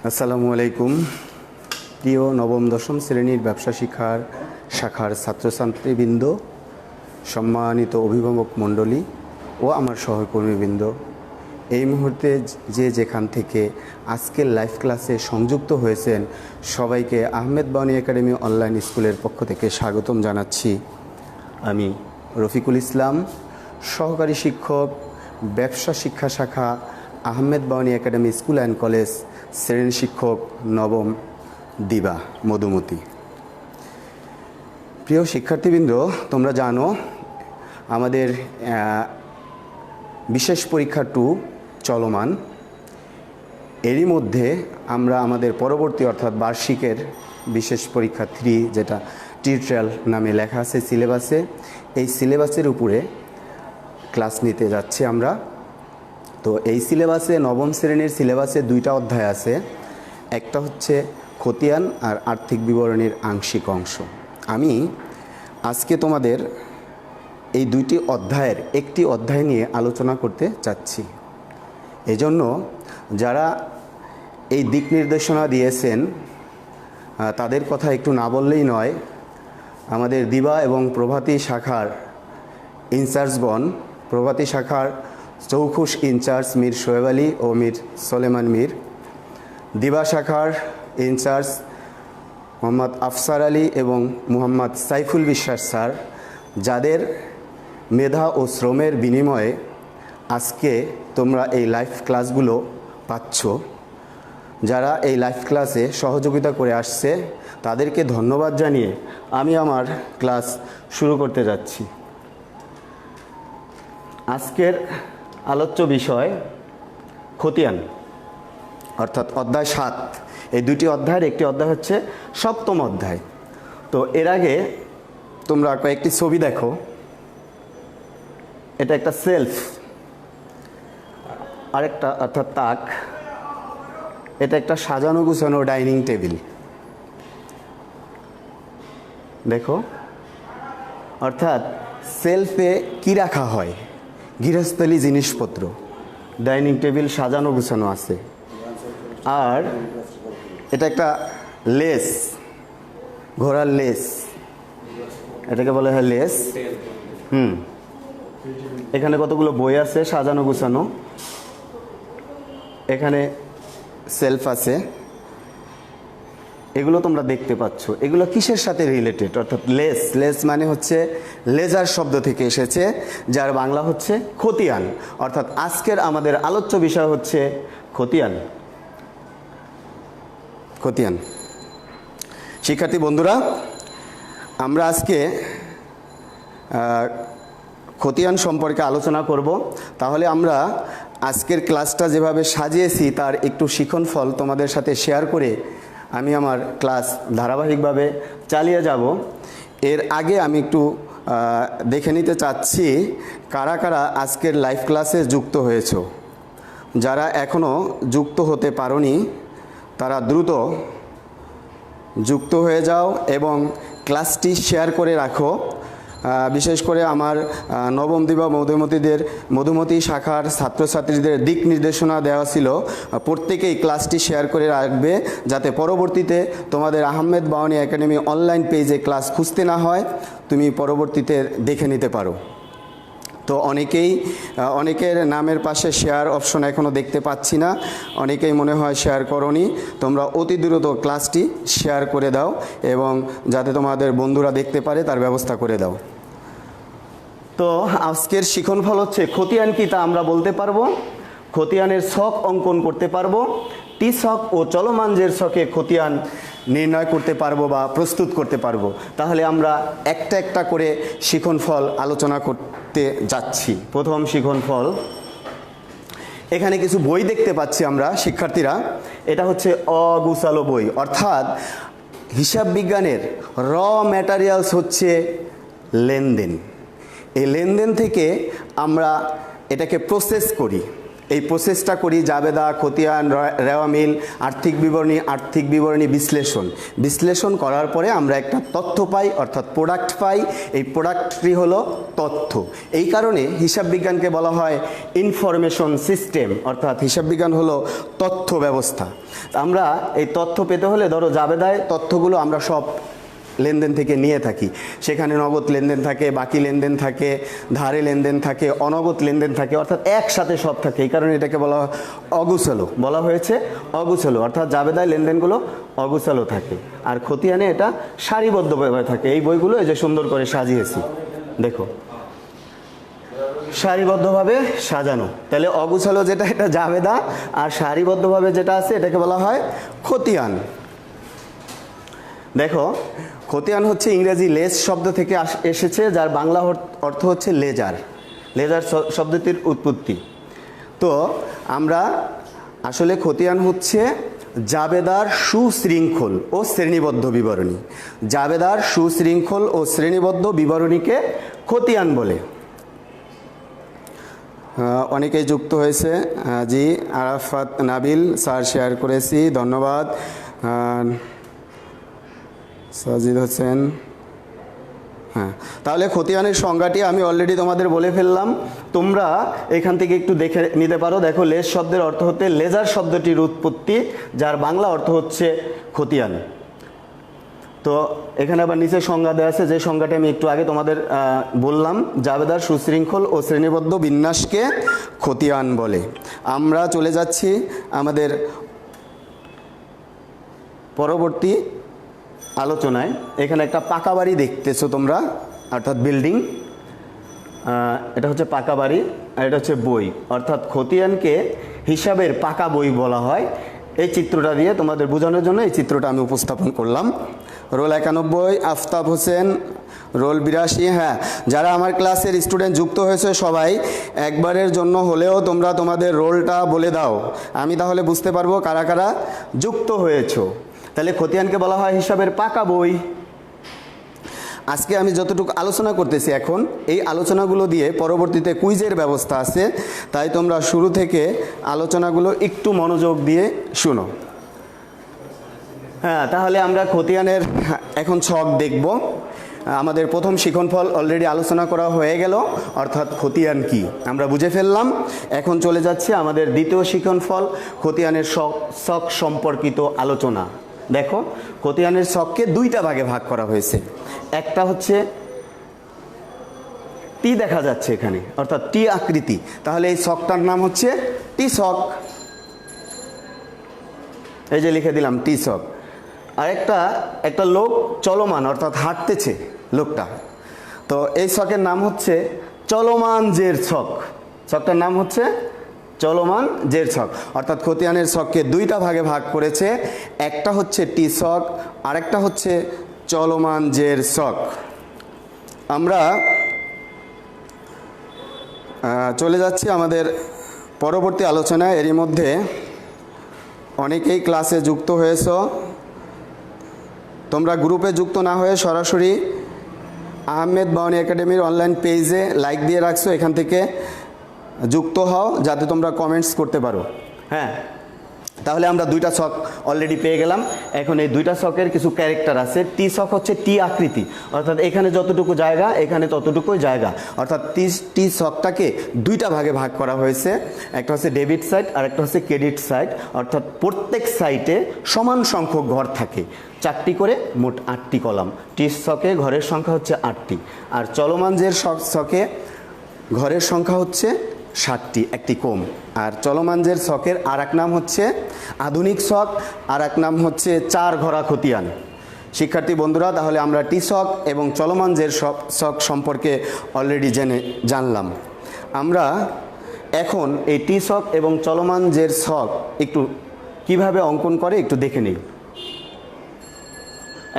আসসালামু আলাইকুম। প্রিয় নবম দশম শ্রেণীর ব্যবসা শাখার ছাত্রছাত্রীবৃন্দ, সম্মানিত অভিভাবক মণ্ডলী ও আমার সহকর্মীবৃন্দ, এই মুহূর্তে যে যেখান থেকে আজকের লাইভ ক্লাসে সংযুক্ত হয়েছেন সবাইকে আহমেদ বাউনী একাডেমি অনলাইন স্কুলের পক্ষ থেকে স্বাগতম জানাচ্ছি। আমি রফিকুল ইসলাম, সহকারী শিক্ষক, ব্যবসা শিক্ষা শাখা, Ahmed Bauni academy school and college, শ্রেণী শিক্ষক নবম, দিবা, মধুমতি। প্রিয় শিক্ষার্থীবৃন্দ, তোমরা জানো আমাদের বিশেষ পরীক্ষা 2 চলমান। এরই মধ্যে আমরা আমাদের পরবর্তী অর্থাৎ বার্ষিকের বিশেষ পরীক্ষা 3, যেটা টিউটোরিয়াল নামে লেখা আছে সিলেবাসে, এই সিলেবাসের উপরে ক্লাস নিতে যাচ্ছি আমরা। তো এই সিলেবাসে নবম শ্রেণীর সিলেবাসে 2টা অধ্যায় আছে। একটা হচ্ছে খতিয়ান আর আর্থিক বিবরণীর আংশিক অংশ। আমি আজকে তোমাদের এই 2টি অধ্যায়ের একটি অধ্যায় নিয়ে আলোচনা করতে চাচ্ছি। এজন্য যারা এই দিক নির্দেশনা দিয়েছেন তাদের কথা একটু না বললেই নয়। আমাদের দিবা এবং প্রভাতী শাখার ইনচার্জগণ, প্রভাতী শাখার চৌখুশ ইনচার্জ মীর শোয়েব আলী ও মীর সোলেমান মীর, দিবা শাখার ইনচার্জ মোহাম্মদ আফসার আলী এবং মোহাম্মদ সাইফুল বিশ্বাস স্যার, যাদের মেধা ও শ্রমের বিনিময়ে আজকে তোমরা এই লাইভ ক্লাসগুলো পাচ্ছ, যারা এই লাইভ ক্লাসে সহযোগিতা করে আসছে তাদেরকে ধন্যবাদ জানিয়ে আমি আমার ক্লাস শুরু করতে যাচ্ছি। আজকের আলোচ্য বিষয় খতিয়ান, অর্থাৎ অধ্যায় 7। এই 2টি অধ্যায়ের একটি অধ্যায় হচ্ছে 7ম অধ্যায়। তো এর আগে তোমরা কয়েকটি ছবি দেখো। এটা একটা সেলফ, আরেকটা অর্থাৎ তাক, এটা একটা সাজানো গুছানো ডাইনিং টেবিল। দেখো, অর্থাৎ সেলফে কি রাখা হয়? গৃহস্থলী জিনিসপত্র। ডাইনিং টেবিল সাজানো গুছানো আছে। আর এটা একটা লেস, ঘোড়ার লেস, এটাকে বলা হয় লেস। এখানে কতগুলো বই আছে সাজানো গুছানো। এখানে সেলফ আছে, এগুলো তোমরা দেখতে পাচ্ছ। এগুলো কিসের সাথে রিলেটেড? অর্থাৎ লেস, লেস মানে হচ্ছে লেজার শব্দ থেকে এসেছে, যার বাংলা হচ্ছে খতিয়ান। অর্থাৎ আজকের আমাদের আলোচ্য বিষয় হচ্ছে খতিয়ান। খতিয়ান। শিক্ষার্থী বন্ধুরা, আমরা আজকে খতিয়ান সম্পর্কে আলোচনা করব। তাহলে আমরা আজকের ক্লাসটা যেভাবে সাজিয়েছি তার একটু শিক্ষণফল তোমাদের সাথে শেয়ার করে আমি আমার ক্লাস ধারাবাহিকভাবে চালিয়ে যাব। এর আগে আমি একটু দেখে নিতে চাচ্ছি কারা কারা আজকের লাইভ ক্লাসে যুক্ত হয়েছো। যারা এখনও যুক্ত হতে পারোনি তারা দ্রুত যুক্ত হয়ে যাও এবং ক্লাসটি শেয়ার করে রাখো। বিশেষ করে আমার নবম দিবা মধুমতি শাখার ছাত্রছাত্রীদের দিক নির্দেশনা দেওয়া ছিল, প্রত্যেকেই ক্লাসটি শেয়ার করে রাখবে যাতে পরবর্তীতে তোমাদের আহমেদ বাউনী একাডেমি অনলাইন পেজে ক্লাস খুঁজতে না হয়, তুমি পরবর্তীতে দেখে নিতে পারো। তো অনেকের নামের পাশে শেয়ার অপশন এখনও দেখতে পাচ্ছি না, অনেকেই মনে হয় শেয়ার করোনি। তোমরা অতি দ্রুত ক্লাসটি শেয়ার করে দাও এবং যাতে তোমাদের বন্ধুরা দেখতে পারে তার ব্যবস্থা করে দাও। তো আজকের শিক্ষণফল হচ্ছে খতিয়ান কি তা আমরা বলতে পারবো, খতিয়ানের ছক অঙ্কন করতে পারবো, টি ছক ও চলমান জের ছকে খতিয়ান নির্ণয় করতে পারবো বা প্রস্তুত করতে পারবো। তাহলে আমরা একটা একটা করে শিক্ষণফল আলোচনা করতে যাচ্ছি। প্রথম শিক্ষণফল, এখানে কিছু বই দেখতে পাচ্ছি আমরা শিক্ষার্থীরা। এটা হচ্ছে অগুছালো বই, অর্থাৎ হিসাব বিজ্ঞানের র ম্যাটেরিয়ালস হচ্ছে লেনদেন। এই লেনদেন থেকে আমরা এটাকে প্রসেস করি। এই প্রসেসটা করি জাবেদা, খতিয়ান, রেওয়া মিল, আর্থিক বিবরণী বিশ্লেষণ করার পরে আমরা একটা তথ্য পাই, অর্থাৎ প্রোডাক্ট পাই। এই প্রোডাক্টটি হলো তথ্য। এই কারণে হিসাব বিজ্ঞানকে বলা হয় ইনফরমেশন সিস্টেম, অর্থাৎ হিসাব বিজ্ঞান হলো তথ্য ব্যবস্থা। আমরা এই তথ্য পেতে হলে ধরো জাবেদায় তথ্যগুলো আমরা সব লেনদেন থেকে নিয়ে থাকি, সেখানে নগদ লেনদেন থাকে, বাকি লেনদেন থাকে, ধারে লেনদেন থাকে, অনগদ লেনদেন থাকে, অর্থাৎ একসাথে সব থাকে। এই কারণে এটাকে বলা হয় অগুছালো, বলা হয়েছে অগুছালো, অর্থাৎ জাবেদায় লেনদেনগুলো অগুছালো থাকে। আর খতিয়ানে এটা সারিবদ্ধভাবে থাকে। এই বইগুলো এই যে সুন্দর করে সাজিয়েছি, দেখো সারিবদ্ধভাবে সাজানো। তাহলে অগুছালো যেটা এটা জাবেদা, আর সারিবদ্ধভাবে যেটা আছে এটাকে বলা হয় খতিয়ান। দেখো খতিয়ান হচ্ছে ইংরেজি লেজ শব্দ থেকে এসেছে, যার বাংলা অর্থ হচ্ছে লেজার শব্দটির উৎপত্তি। তো আমরা আসলে খতিয়ান হচ্ছে জাবেদার সুশৃঙ্খল ও শ্রেণীবদ্ধ বিবরণী। জাবেদার সুশৃঙ্খল ও শ্রেণীবদ্ধ বিবরণীকে খতিয়ান বলে। অনেকেই যুক্ত হয়েছে, জি আরাফাত নাবিল স্যার শেয়ার করেছি, ধন্যবাদ। সাজিদ হোসেন, হ্যাঁ, তাহলে খতিয়ানের সংজ্ঞাটি আমি অলরেডি তোমাদের বলে ফেললাম, তোমরা এখান থেকে একটু দেখে নিতে পারো। দেখো লেজ শব্দের অর্থ হতে লেজার শব্দটির উৎপত্তি, যার বাংলা অর্থ হচ্ছে খতিয়ান। তো এখানে আবার নিচে সংজ্ঞা দেওয়া আছে, যে সংজ্ঞাটি আমি একটু আগে তোমাদের বললাম, জাবেদার সুশৃঙ্খল ও শ্রেণীবদ্ধ বিন্যাসকে খতিয়ান বলে। আমরা চলে যাচ্ছি আমাদের পরবর্তী আলোচনায়। এখানে একটা পাকা বাড়ি দেখতেছো তোমরা, অর্থাৎ বিল্ডিং, এটা হচ্ছে পাকা বাড়ি, আর এটা হচ্ছে বই, অর্থাৎ খতিয়ানকে হিসাবের পাকা বই বলা হয়। এই চিত্রটা দিয়ে তোমাদের বোঝানোর জন্য এই চিত্রটা আমি উপস্থাপন করলাম। Roll 91 Aftab Hossain, roll 82। হ্যাঁ, যারা আমার ক্লাসের স্টুডেন্ট যুক্ত হয়েছে সবাই একবারের জন্য হলেও তোমরা তোমাদের রোলটা বলে দাও, আমি তাহলে বুঝতে পারবো কারা কারা যুক্ত হয়েছো। তাহলে খতিয়ানকে বলা হয় হিসাবের পাকা বই। আজকে আমি যতটুকু আলোচনা করতেছি এখন, এই আলোচনাগুলো দিয়ে পরবর্তীতে কুইজের ব্যবস্থা আছে, তাই তোমরা শুরু থেকে আলোচনাগুলো একটু মনোযোগ দিয়ে শুনো। হ্যাঁ, তাহলে আমরা খতিয়ানের এখন ছক দেখব। আমাদের প্রথম শিক্ষণফল অলরেডি আলোচনা করা হয়ে গেল, অর্থাৎ খতিয়ান কি আমরা বুঝে ফেললাম। এখন চলে যাচ্ছে আমাদের দ্বিতীয় শিক্ষণফল, খতিয়ানের ছক সম্পর্কিত আলোচনা। দেখো খতিয়ানের ছককে দুইটা ভাগে ভাগ করা হয়েছে। একটা হচ্ছে টি দেখা যাচ্ছে এখানে, অর্থাৎ টি আকৃতি, তাহলে এই ছকটার নাম হচ্ছে টি ছক। এই যে লিখে দিলাম টি ছক। আর একটা লোক চলমান, অর্থাৎ হাঁটতেছে লোকটা, তো এই ছকের নাম হচ্ছে চলমান জের ছক। ছকটার নাম হচ্ছে চলমান জের ছক। অর্থাৎ খতিয়ানের ছককে দুইটা ভাগে ভাগ করেছে, একটা হচ্ছে টি ছক, আরেকটা হচ্ছে চলমান জের ছক। আমরা চলে যাচ্ছি আমাদের পরবর্তী আলোচনায়। এরই মধ্যে অনেকেই ক্লাসে যুক্ত হয়েছ, তোমরা গ্রুপে যুক্ত না হয়ে সরাসরি আহমেদ বাউনি একাডেমির অনলাইন পেজে লাইক দিয়ে রাখছো, এখান থেকে যুক্ত হও যাতে তোমরা কমেন্টস করতে পারো। হ্যাঁ, তাহলে আমরা দুইটা ছক অলরেডি পেয়ে গেলাম। এখন এই দুইটা ছকের কিছু ক্যারেক্টার আছে। টি ছক হচ্ছে টি আকৃতি, অর্থাৎ এখানে যতটুকু জায়গা এখানে ততটুকুই জায়গা, অর্থাৎ টি ছকটাকে দুইটা ভাগে ভাগ করা হয়েছে। একটা হচ্ছে ডেবিট সাইড আর একটা হচ্ছে ক্রেডিট সাইড, অর্থাৎ প্রত্যেক সাইটে সমান সংখ্যক ঘর থাকে, 4টি করে, মোট 8টি কলাম। টি ছকে ঘরের সংখ্যা হচ্ছে 8টি, আর চলমান জের ছকে ঘরের সংখ্যা হচ্ছে 60টি, একটি কম। আর চলমান জের ছকের আর এক নাম হচ্ছে আধুনিক ছক, আর এক নাম হচ্ছে 4 ঘরা খতিয়ান। শিক্ষার্থী বন্ধুরা, তাহলে আমরা টি ছক এবং চলমান জের ছক সম্পর্কে অলরেডি জানলাম। আমরা এখন এই টি ছক এবং চলমান জের ছক একটু কিভাবে অঙ্কন করে একটু দেখে নিই।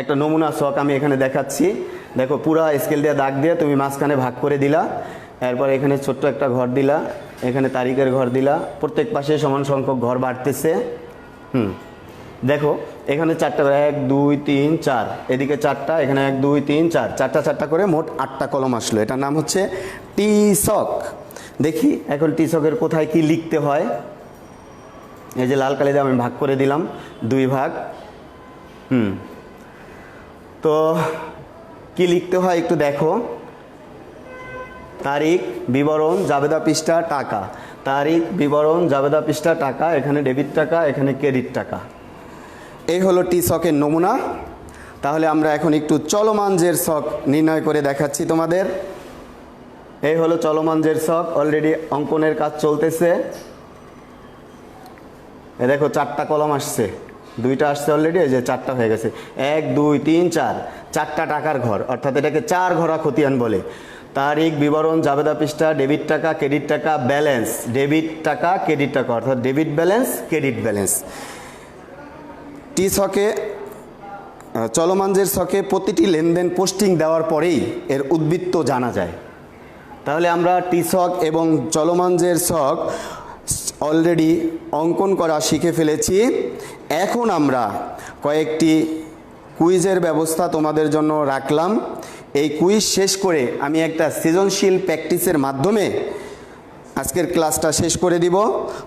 একটা নমুনা ছক আমি এখানে দেখাচ্ছি। দেখো, পুরা স্কেল দিয়ে দাগ দিয়ে তুমি মাঝখানে ভাগ করে দিলা, এরপর এখানে ছোট্ট একটা ঘর দিলা, এখানে তারিখের ঘর দিলা, প্রত্যেক পাশে সমান সংখ্যক ঘর বাড়তেছে। দেখো এখানে 4টা, 1 2 3 4, এদিকে 4টা, এখানে 1 2 3 4, 4টা করে মোট 8টা কলম আসলো। এটার নাম হচ্ছে টি ছক। দেখি এখন টি ছকের কোথায় কি লিখতে হয়। এই যে লাল কালি দিয়ে আমি ভাগ করে দিলাম 2 ভাগ। তো কি লিখতে হয় একটু দেখো। তারিখ, বিবরণ, জাবেদা পৃষ্ঠা, টাকা। তারিখ, বিবরণ, জাবেদা পৃষ্ঠা, টাকা। এখানে ডেবিট টাকা, এখানে ক্রেডিট টাকা। এই হলো টি ছকের নমুনা। তাহলে আমরা এখন একটু চলমান জের ছক নির্ণয় করে দেখাচ্ছি তোমাদের। এই হলো চলমান জের ছক, অলরেডি অঙ্কনের কাজ চলতেছে। এ দেখো 4টা কলম আসছে, 2টা আসছে অলরেডি, এই যে 4টা হয়ে গেছে। 1 2 3 4, 4টা টাকার ঘর, অর্থাৎ এটাকে 4 ঘরা খতিয়ান বলে। তারিখ, বিবরণ, জাবেদা পৃষ্ঠা, ডেবিট টাকা, ক্রেডিট টাকা, ব্যালেন্স, ডেবিট টাকা, ক্রেডিট টাকা, অর্থাৎ ডেবিট ব্যালেন্স, ক্রেডিট ব্যালেন্স। টি ছকে, চলমান জের ছকে প্রতিটি লেনদেন পোস্টিং দেওয়ার পরেই এর উদ্বৃত্ত জানা যায়। তাহলে আমরা টি ছক এবং চলমান জের ছক অলরেডি অঙ্কন করা শিখে ফেলেছি। এখন আমরা কয়েকটি কুইজের ব্যবস্থা তোমাদের জন্য রাখলাম। এই কুইজ শেষ করে আমি একটা সৃজনশীল প্র্যাকটিসের মাধ্যমে আজকের ক্লাসটা শেষ করে দিব।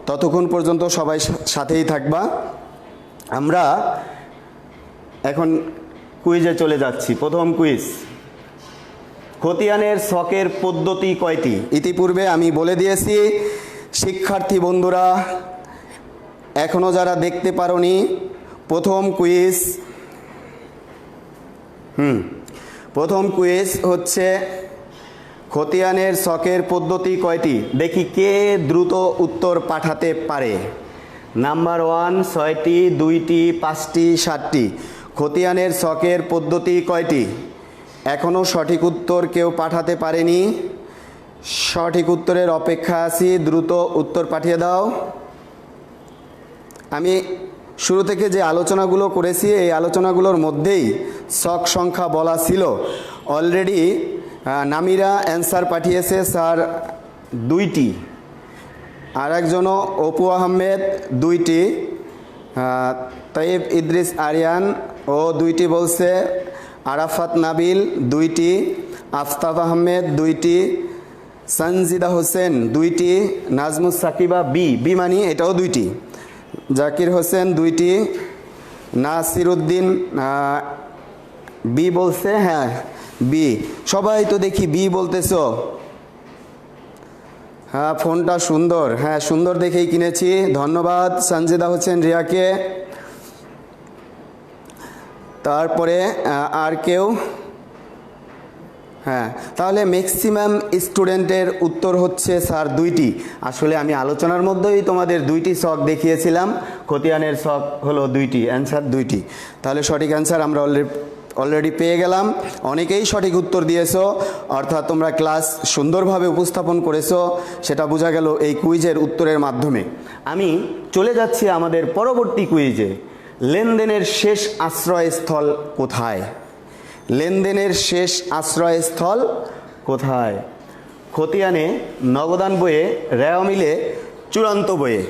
ততক্ষণ পর্যন্ত সবাই সাথেই থাকবা। আমরা এখন কুইজে চলে যাচ্ছি। প্রথম কুইজ, খতিয়ানের ছকের পদ্ধতি কয়টি? ইতিপূর্বে আমি বলে দিয়েছি। শিক্ষার্থী বন্ধুরা এখনও যারা দেখতে পারোনি, প্রথম কুইজ প্রথম কুইজ হচ্ছে খতিয়ানের ছকের পদ্ধতি কয়টি। দেখি কে দ্রুত উত্তর পাঠাতে পারে। নাম্বার 1 6টি, 2টি, 5টি, 7টি। খতিয়ানের ছকের পদ্ধতি কয়টি? এখনও সঠিক উত্তর কেউ পাঠাতে পারেনি। সঠিক উত্তরের অপেক্ষা আছি, দ্রুত উত্তর পাঠিয়ে দাও। আমি শুরু থেকে যে আলোচনাগুলো করেছি এই আলোচনাগুলোর মধ্যেই ছক সংখ্যা বলা ছিল। অলরেডি নামিরা অ্যান্সার পাঠিয়েছে স্যার 2টি, আর একজনও অপু আহমেদ 2টি, তাইব ইদ্রিস আরিয়ান ও 2টি বলছে, আরাফাত নাবিল 2টি, আফতাব আহমেদ 2টি, সঞ্জিদা হোসেন 2টি, নাজমুস সাকিবা বি মানি এটাও 2টি, জাকির হোসেন 2টি, নাসির উদ্দিন বি বলছে, হ্যাঁ বি। সবাই তো দেখি বি বলতেছো। হ্যাঁ ফোনটা সুন্দর, হ্যাঁ সুন্দর দেখেই কিনেছি, ধন্যবাদ সঞ্জিদা হোসেন রিয়াকে। তারপরে আর কেউ? হ্যাঁ, তাহলে ম্যাক্সিমাম স্টুডেন্টের উত্তর হচ্ছে স্যার 2টি। আসলে আমি আলোচনার মধ্যেই তোমাদের 2টি ছক দেখিয়েছিলাম। খতিয়ানের ছক হলো 2টি, অ্যান্সার 2টি। তাহলে সঠিক অ্যান্সার আমরা অলরেডি পেয়ে গেলাম। অনেকেই সঠিক উত্তর দিয়েছো, অর্থাৎ তোমরা ক্লাস সুন্দরভাবে উপস্থাপন করেছো, সেটা বোঝা গেল এই কুইজের উত্তরের মাধ্যমে। আমি চলে যাচ্ছি আমাদের পরবর্তী কুইজে। লেনদেনের শেষ আশ্রয়স্থল কোথায়? লেনদেনের শেষ আশ্রয়স্থল কোথায়? খতিয়ানে, নগদান বইয়ে, রেওয়া মিলে, চূড়ান্ত বইয়ে।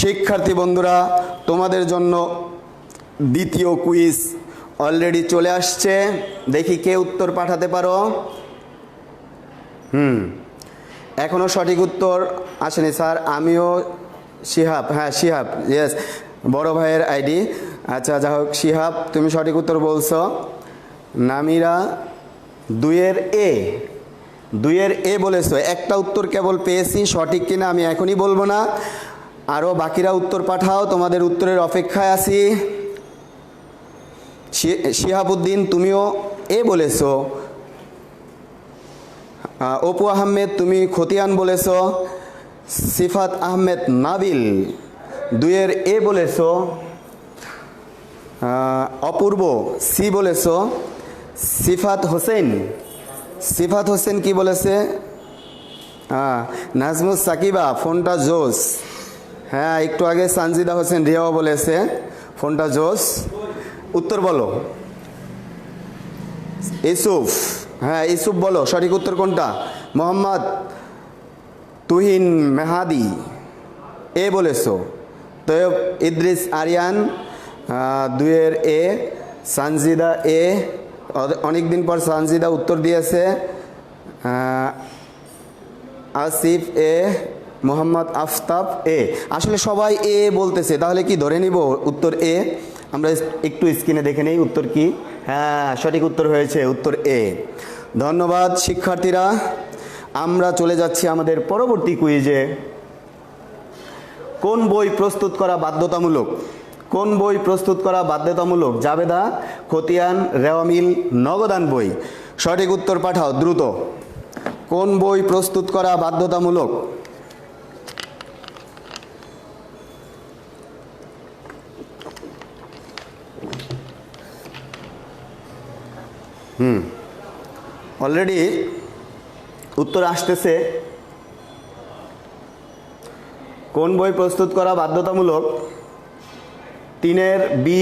শিক্ষার্থী বন্ধুরা তোমাদের জন্য দ্বিতীয় কুইজ অলরেডি চলে আসছে। দেখি কে উত্তর পাঠাতে পারো। এখনও সঠিক উত্তর আসেনি স্যার। আমিও শিহাব, হ্যাঁ শিহাব, ইয়েস, বড় ভাইয়ের আইডি। আচ্ছা যা হোক, শিহাব তুমি সঠিক উত্তর বলছো। নামিরা 2-এর এ বলেছো। একটা উত্তর কেবল পেয়েছি, সঠিক কিনা আমি এখনই বলবো না, আরও বাকিরা উত্তর পাঠাও, তোমাদের উত্তরের অপেক্ষায় আছি। শিহাবুদ্দিন তুমিও এ বলেছো। অপু আহমেদ তুমি খতিয়ান বলেছো। সিফাত আহমেদ নাবিল 2-এর এ বলেছো। অপূর্ব সি বলেছো। সিফাত হোসেন কি বলেছে? নাজমুস সাকিবা ফোনটা জোস। হ্যাঁ একটু আগে সঞ্জিদা হোসেন রিয়াও বলেছে ফোনটা জোস। উত্তর বলো। ইউসুফ, হ্যাঁ ইউসুফ বলো সঠিক উত্তর কোনটা? মোহাম্মদ তুহিন মেহাদি এ বলেছো। তৈয়ব ইদ্রিস আরিয়ান 2-এর এ। সঞ্জিদা এ, অনেক দিন পর সঞ্জিদা উত্তর দিয়েছে। আসিফ এ, মোহাম্মদ আফতাব এ। আসলে সবাই এ বলতেছে, তাহলে কি ধরে নিব উত্তর এ? আমরা একটু স্ক্রিনে দেখে নেই উত্তর কি। হ্যাঁ, সঠিক উত্তর হয়েছে উত্তর এ। ধন্যবাদ শিক্ষার্থীরা। আমরা চলে যাচ্ছি আমাদের পরবর্তী কুইজে। কোন বই প্রস্তুত করা বাধ্যতামূলক? কোন বই প্রস্তুত করা বাধ্যতামূলক? জাবেদা, খতিয়ান, রেওয়ামিল, নগদান বই। সঠিক উত্তর পাঠাও দ্রুত। কোন বই প্রস্তুত করা বাধ্যতামূলক? অলরেডি উত্তর আসতেছে। কোন বই প্রস্তুত করা বাধ্যতামূলক? 3-এর বি।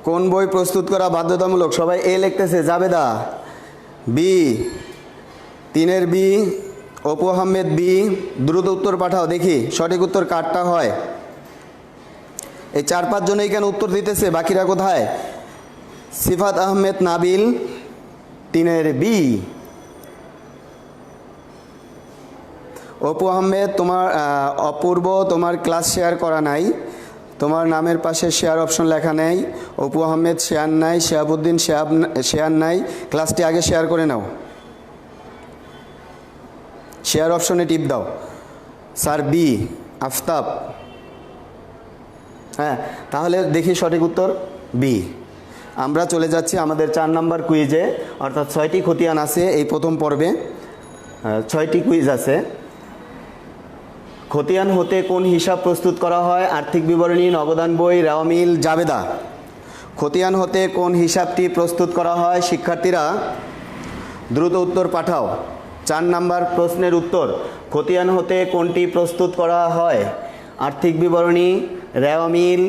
কোন বই প্রস্তুত করা বাধ্যতামূলক? সবাই এ লিখতেছে। জাবেদা বি, 3-এর বি। অপু আহমেদ বি। দ্রুত উত্তর পাঠাও দেখি সঠিক উত্তর কারটা হয়। এই 4-5 জনেই কেন উত্তর দিতেছে, বাকিরা কোথায়? সিফাত আহমেদ নাবিল, 3-এর বি। অপু আহমেদ, তোমার অপূর্ব, তোমার ক্লাস শেয়ার করা নাই, তোমার নামের পাশে শেয়ার অপশন লেখা নেই। অপু আহমেদ শেয়ার নাই, শিহাবুদ্দিন শেয়ার নাই। ক্লাসটি আগে শেয়ার করে নাও, শেয়ার অপশনে টিপ দাও। স্যার বি, আফতাব। হ্যাঁ, তাহলে দেখি সঠিক উত্তর বি। আমরা চলে যাচ্ছি আমাদের 4 নম্বর কুইজে, অর্থাৎ 6টি খতিয়ান আছে এই প্রথম পর্বে। 6টি কুইজ আছে। খতিয়ান হতে কোন হিসাব প্রস্তুত করা হয়? আর্থিক বিবরণী, নগদান বই, রেওয়ামিল, জাবেদা। খতিয়ান হতে কোন হিসাবটি প্রস্তুত করা হয়? শিক্ষার্থীরা দ্রুত উত্তর পাঠাও। 4 নম্বর প্রশ্নের উত্তর। খতিয়ান হতে কোনটি প্রস্তুত করা হয়? আর্থিক বিবরণী, রেওয়ামিল,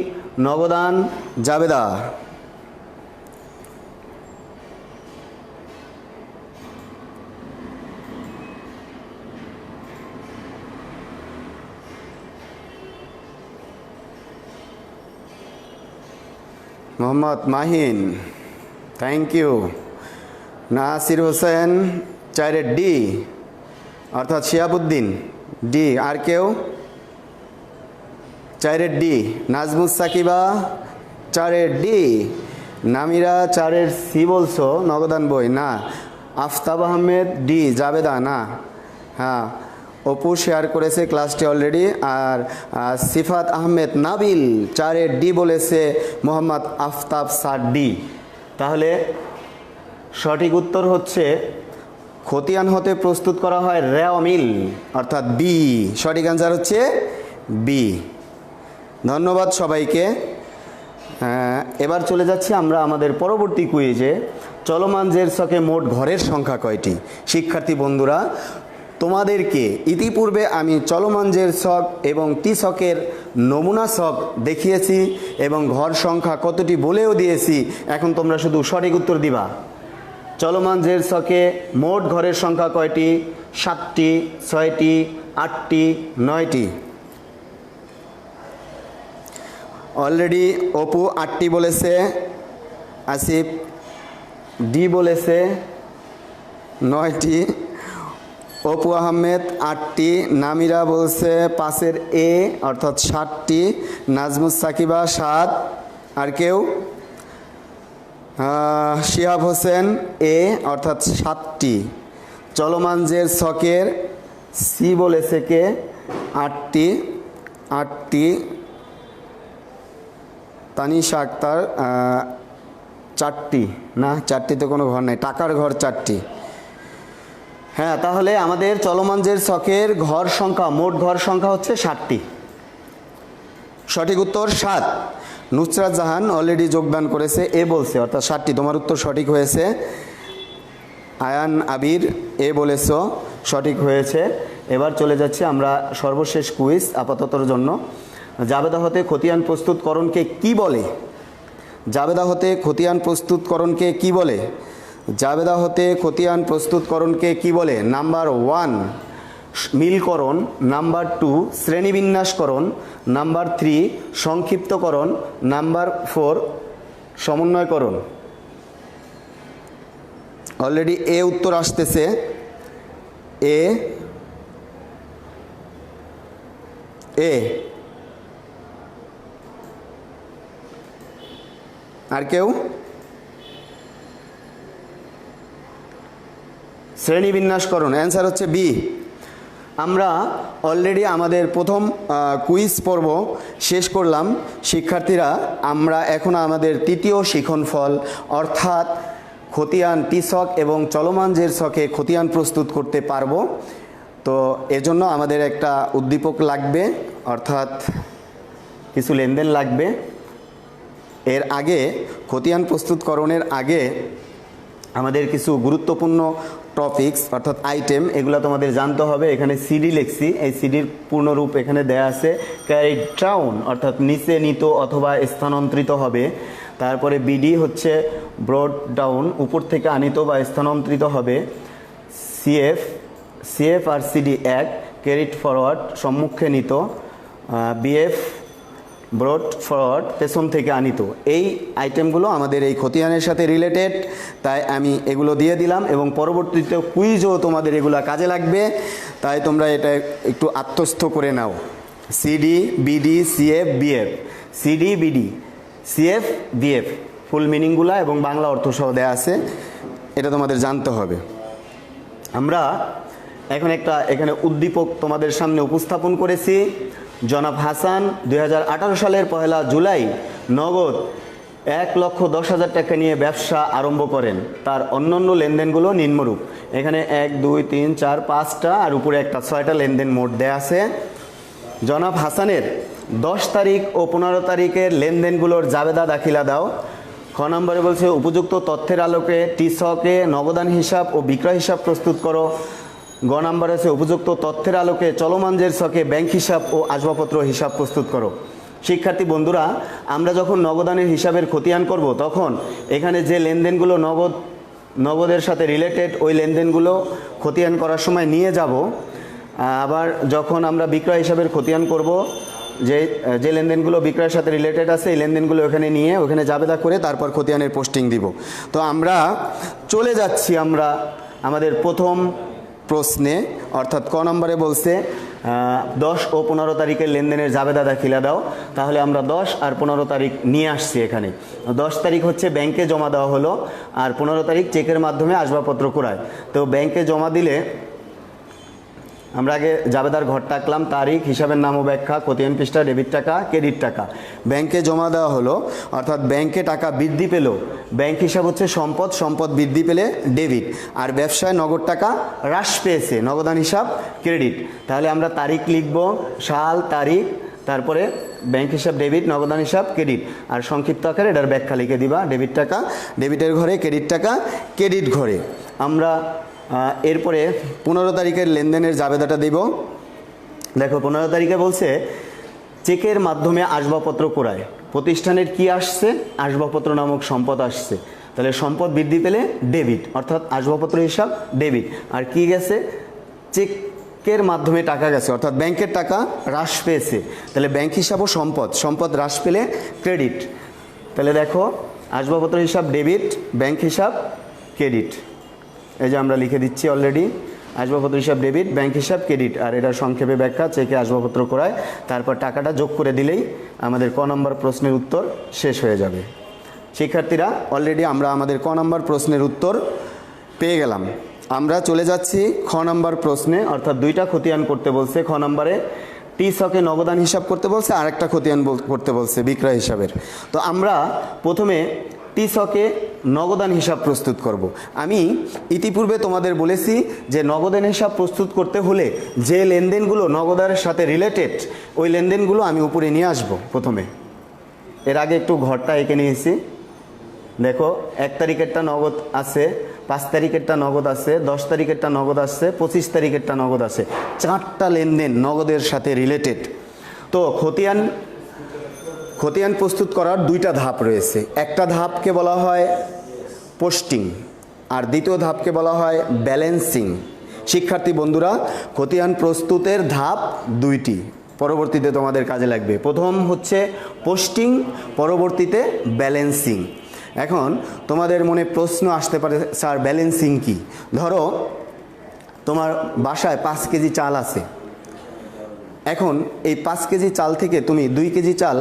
নগদান, জাবেদা। Mohammad Mahin, thank you. নাসির হোসেন, 4-এর ডি, অর্থাৎ শিহাবুদ্দিন ডি। আর কেউ? 4-এর ডি। নাজমুস সাকিবা, 4-এর ডি। নামিরা, 4-এর সি বলছো, নগদান বই না। আফতাব আহমেদ ডি, জাবেদা না। হ্যাঁ, অপু শেয়ার করেছে ক্লাসটি অলরেডি। আর সিফাত আহমেদ নাবিল 4-এর ডি বলেছে, মোহাম্মদ আফতাব স্যার ডি। তাহলে সঠিক উত্তর হচ্ছে খতিয়ান হতে প্রস্তুত করা হয় রেওয়ামিল, অর্থাৎ বি। সঠিক অ্যান্সার হচ্ছে বি। ধন্যবাদ সবাইকে। এবার চলে যাচ্ছি আমরা আমাদের পরবর্তী কুইজে। চলমান জের ছকে মোট ঘরের সংখ্যা কয়টি? শিক্ষার্থী বন্ধুরা, তোমাদেরকে ইতিপূর্বে আমি চলমান জের ছক এবং টি ছকের নমুনা ছক দেখিয়েছি এবং ঘর সংখ্যা কতটি বলেও দিয়েছি। এখন তোমরা শুধু সঠিক উত্তর দিবা। চলমান জের ছকে মোট ঘরের সংখ্যা কয়টি? 7টি, 6টি, 8টি, 9টি। অলরেডি অপু 8টি বলেছে, আসিফ ডি বলেছে 9টি, অপু আহমেদ 8টি, নামিরা বলছে 5-এর এ অর্থাৎ 7টি, নাজমুস সাকিবা 7। আর কেউ? শিহাব হোসেন এ অর্থাৎ 7টি। চলমান জের ছকের সি বলেছে কে? 8টি। তানিশা আক্তার 4টি না, 4টিতে কোনো ঘর নেই, টাকার ঘর 4টি। হ্যাঁ, তাহলে আমাদের চলমান জের ছকের ঘর সংখ্যা, মোট ঘর সংখ্যা হচ্ছে 7টি। সঠিক উত্তর 7। নুসরাত জাহান অলরেডি যোগদান করেছে, এ বলছে, অর্থাৎ 7টি। তোমার উত্তর সঠিক হয়েছে। আয়ান আবির এ বলেছ, সঠিক হয়েছে। এবার চলে যাচ্ছি আমরা সর্বশেষ কুইজ আপাততর জন্য। জাবেদা হতে খতিয়ান প্রস্তুতকরণকে কি বলে? জাবেদা হতে খতিয়ান প্রস্তুতকরণকে কি বলে? জাবেদা হতে খতিয়ান প্রস্তুতকরণকে কি বলে? নাম্বার 1 মিলকরণ, নাম্বার 2 শ্রেণীবিন্যাসকরণ, নাম্বার 3 সংক্ষিপ্তকরণ, নাম্বার 4 সমন্বয়করণ। অলরেডি এ উত্তর আসতেছে। এ এ আর কেউ? শ্রেণীবিন্যাসকরণ, অ্যান্সার হচ্ছে বি। আমরা অলরেডি আমাদের প্রথম কুইজ পর্ব শেষ করলাম শিক্ষার্থীরা। আমরা এখন আমাদের তৃতীয় শিক্ষণফল অর্থাৎ খতিয়ান টি ছক এবং চলমান জের ছকে খতিয়ান প্রস্তুত করতে পারবো। তো এজন্য আমাদের একটা উদ্দীপক লাগবে, অর্থাৎ কিছু লেনদেন লাগবে। এর আগে খতিয়ান প্রস্তুতকরণের আগে আমাদের কিছু গুরুত্বপূর্ণ টপিকস অর্থাৎ আইটেম, এগুলো তোমাদের জানতে হবে। এখানে সিডি লিখছি, এই সিডির পূর্ণরূপ এখানে দেয়া আছে। ক্যারিড ডাউন অর্থাৎ নিচে নিত অথবা স্থানান্তরিত হবে। তারপরে বিডি হচ্ছে ব্রড ডাউন, উপর থেকে আনিত বা স্থানান্তরিত হবে। সিএফ সিএফ আর সিডি এক, ক্যারিড ফরওয়ার্ড সম্মুখে নিত। বিএফ ব্রড ফরওয়ার্ড পেছন থেকে আনিত। এই আইটেমগুলো আমাদের এই খতিয়ানের সাথে রিলেটেড, তাই আমি এগুলো দিয়ে দিলাম এবং পরবর্তীতে কুইজও তোমাদের এগুলো কাজে লাগবে, তাই তোমরা এটা একটু আত্মস্থ করে নাও। CD BD CF BF, CD BD CF BF full মিনিংগুলো এবং বাংলা অর্থ সহ দেয়া আছে, এটা তোমাদের জানতে হবে। আমরা এখন একটা এখানে উদ্দীপক তোমাদের সামনে উপস্থাপন করেছি। জনাব হাসান 2018 সালের 1 জুলাই নগদ 1,10,000 টাকা নিয়ে ব্যবসা আরম্ভ করেন। তার অন্যান্য লেনদেনগুলো নিম্নরূপ। এখানে 1 2 3 4 5টা আর উপরে একটা 6টা লেনদেন মোট দেয়া আছে। জনাব হাসানের 10 তারিখ ও 15 তারিখের লেনদেনগুলোর জাবেদা দাখিলা দাও। খ নম্বরে বলছে উপযুক্ত তথ্যের আলোকে টি ছকে নগদান হিসাব ও বিক্রয় হিসাব প্রস্তুত করো। গ নাম্বার আছে উপযুক্ত তথ্যের আলোকে চলমান জের ছকে ব্যাংক হিসাব ও আসবাবপত্র হিসাব প্রস্তুত করো। শিক্ষার্থী বন্ধুরা, আমরা যখন নগদানের হিসাবের খতিয়ান করব তখন এখানে যে লেনদেনগুলো নগদের সাথে রিলেটেড ওই লেনদেনগুলো খতিয়ান করার সময় নিয়ে যাব। আবার যখন আমরা বিক্রয় হিসাবের খতিয়ান করব, যে লেনদেনগুলো বিক্রয়ের সাথে রিলেটেড আছে এই লেনদেনগুলো ওখানে নিয়ে ওখানে জাবেদা করে তারপর খতিয়ানের পোস্টিং দিব। তো আমরা চলে যাচ্ছি আমরা আমাদের প্রথম প্রশ্নে, অর্থাৎ ক নম্বরে বলছে 10 ও 15 তারিখের লেনদেনের জাবেদা দাখিলা দাও। তাহলে আমরা 10 আর 15 তারিখ নিয়ে আসছি। এখানে 10 তারিখ হচ্ছে ব্যাংকে জমা দেওয়া হলো আর 15 তারিখ চেকের মাধ্যমে আসবাবপত্র ক্রয়। তো ব্যাংকে জমা দিলে আমরা আগে জাবেদার ঘরটা আঁকলাম, তারিখ, হিসাবের নাম ও ব্যাখ্যা, খতিয়ান পৃষ্ঠা, ডেবিট টাকা, ক্রেডিট টাকা। ব্যাংকে জমা দেওয়া হলো অর্থাৎ ব্যাংকে টাকা বৃদ্ধি পেল, ব্যাংক হিসাব হচ্ছে সম্পদ, সম্পদ বৃদ্ধি পেলে ডেবিট। আর ব্যবসায় নগদ টাকা হ্রাস পেয়েছে, নগদান হিসাব ক্রেডিট। তাহলে আমরা তারিখ লিখব, সাল, তারিখ, তারপরে ব্যাংক হিসাব ডেবিট, নগদান হিসাব ক্রেডিট, আর সংক্ষিপ্ত আকারে এটার ব্যাখ্যা লিখে দিবা। ডেবিট টাকা ডেবিটের ঘরে, ক্রেডিট টাকা ক্রেডিট ঘরে। আমরা এরপরে 15 তারিখের লেনদেনের জাবেদাটা দেব। দেখো 15 তারিখে বলছে চেকের মাধ্যমে আসবাবপত্র ক্রয়। প্রতিষ্ঠানের কি আসছে? আসবাবপত্র নামক সম্পদ আসছে। তাহলে সম্পদ বৃদ্ধি পেলে ডেবিট, অর্থাৎ আসবাবপত্র হিসাব ডেবিট। আর কি গেছে? চেকের মাধ্যমে টাকা গেছে, অর্থাৎ ব্যাংকের টাকা হ্রাস পেয়েছে। তাহলে ব্যাংক হিসাবও সম্পদ, সম্পদ হ্রাস পেলে ক্রেডিট। তাহলে দেখো আসবাবপত্র হিসাব ডেবিট, ব্যাংক হিসাব ক্রেডিট। এই যে আমরা লিখে দিচ্ছি অলরেডি, আসবাবপত্র হিসাব ডেবিট, ব্যাংক হিসাব ক্রেডিট। আর এটার সংক্ষেপে ব্যাখ্যা চেকে আসবাবপত্র ক্রয়, তারপর টাকাটা যোগ করে দিলেই আমাদের ক নম্বর প্রশ্নের উত্তর শেষ হয়ে যাবে। শিক্ষার্থীরা, অলরেডি আমরা আমাদের ক নম্বর প্রশ্নের উত্তর পেয়ে গেলাম। আমরা চলে যাচ্ছি খ নম্বর প্রশ্নে, অর্থাৎ 2টা খতিয়ান করতে বলছে। খ নম্বরে টি ছকে নগদান হিসাব করতে বলছে, আর একটা খতিয়ান করতে বলছে বিক্রয় হিসাবের। তো আমরা প্রথমে টি ছকে নগদান হিসাব প্রস্তুত করব। আমি ইতিপূর্বে তোমাদের বলেছি যে নগদান হিসাব প্রস্তুত করতে হলে যে লেনদেনগুলো নগদের সাথে রিলেটেড ওই লেনদেনগুলো আমি উপরে নিয়ে আসব প্রথমে। এর আগে একটু ঘরটা এঁকে নিয়েছি। দেখো 1 তারিখেরটা নগদ আছে, 5 তারিখেরটা নগদ আছে, 10 তারিখেরটা নগদ আছে, 25 তারিখেরটা নগদ আছে। 4টা লেনদেন নগদের সাথে রিলেটেড। তো খতিয়ান প্রস্তুত করার 2টা ধাপ রয়েছে। একটা ধাপকে বলা হয় পোস্টিং আর দ্বিতীয় ধাপকে বলা হয় ব্যালেন্সিং। শিক্ষার্থী বন্ধুরা, খতিয়ান প্রস্তুতের ধাপ 2টি, পরবর্তীতে তোমাদের কাজে লাগবে। প্রথম হচ্ছে পোস্টিং, পরবর্তীতে ব্যালেন্সিং। এখন তোমাদের মনে প্রশ্ন আসতে পারে, স্যার ব্যালেন্সিং কি? ধরো তোমার বাসায় 5 কেজি চাল আছে। এখন এই 5 কেজি চাল থেকে তুমি 2 কেজি চাল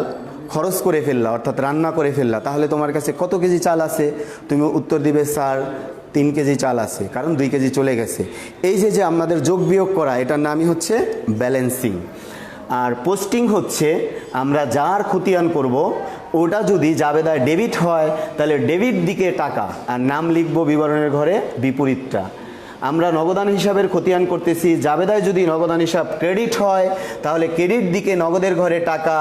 খরচ করে ফেললা, অর্থাৎ রান্না করে ফেললা, তাহলে তোমার কাছে কত কেজি চাল আছে? তুমি উত্তর দিবে স্যার 3 কেজি চাল আছে, কারণ 2 কেজি চলে গেছে। এই যে আমাদের যোগ বিয়োগ করা, এটার নামই হচ্ছে ব্যালেন্সিং। আর পোস্টিং হচ্ছে আমরা যার খতিয়ান করব ওটা যদি জাবেদায় ডেবিট হয় তাহলে ডেবিট দিকে টাকা, আর নাম লিখব বিবরণের ঘরে বিপরীতটা। আমরা নগদান হিসাবের খতিয়ান করতেছি, জাবেদায় যদি নগদান হিসাব ক্রেডিট হয় তাহলে ক্রেডিট দিকে নগদের ঘরে টাকা,